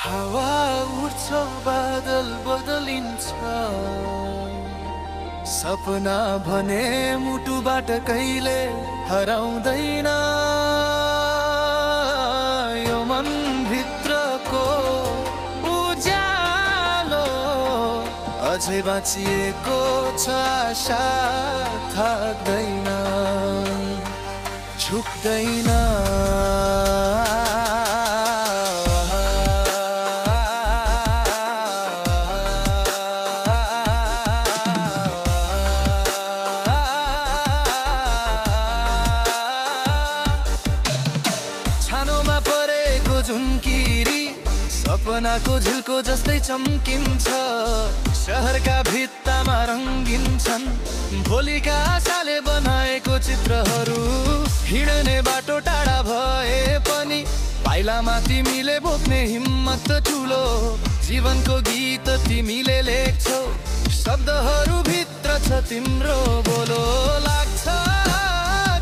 हावा उड्छ बादल बदलिन्छ सपना भने मुटुबाट कहिले हराउँदैन यो मन भित्रको उज्यालो अझै बाँचिएको छ आशा थाक्दैन झुक्दैन छानोमा परेको झुन्किरी सपनाको झिल्को जस्तै चम्किन्छ शहरका भित्तामा रङ्गिन छन् भोलिका आशाले बनाएको चित्रहरू हिँड्ने बाटो टाढा भए पनि पाइलामा तिमीले बोक्ने हिम्मत ठुलो जीवनको गीत तिमीले लेख्छौ शब्दहरू भित्र छ तिम्रो बोलो लाग्छ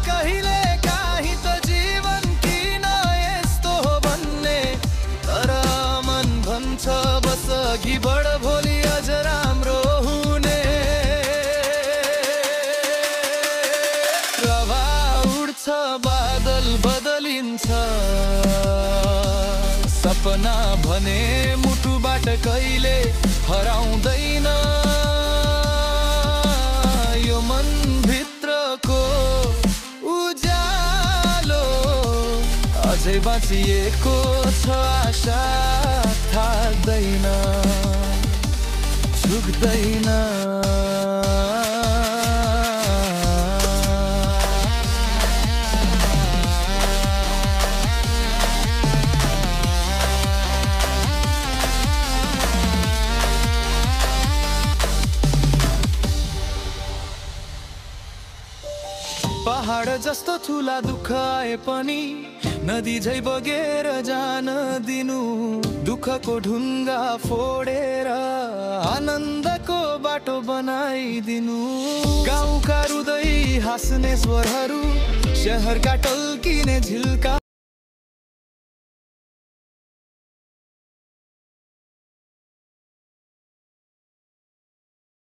कहिले काहीँ त जीवन किन यस्तो हो भन्ने तर मन भन्छ बस अघि बढ भोलि अझ राम्रो हुने प्रभाव उड्छ बादल बदलिन्छ सपना भने मुटुबाट कहिले हराउँदैन यो मन भित्रको उज्यालो अझै बाँचिएको छ आशा थाक्दैन झुक्दैन पहाड जस्तो ठुला दुःख आए पनि नदी झै बगेर जान दिनु दुःखको ढुङ्गा फोडेर आनन्दको बाटो बनाइदिनु गाउँका रुदै हाँस्ने स्वरहरू शहरका टल्किने झिल्का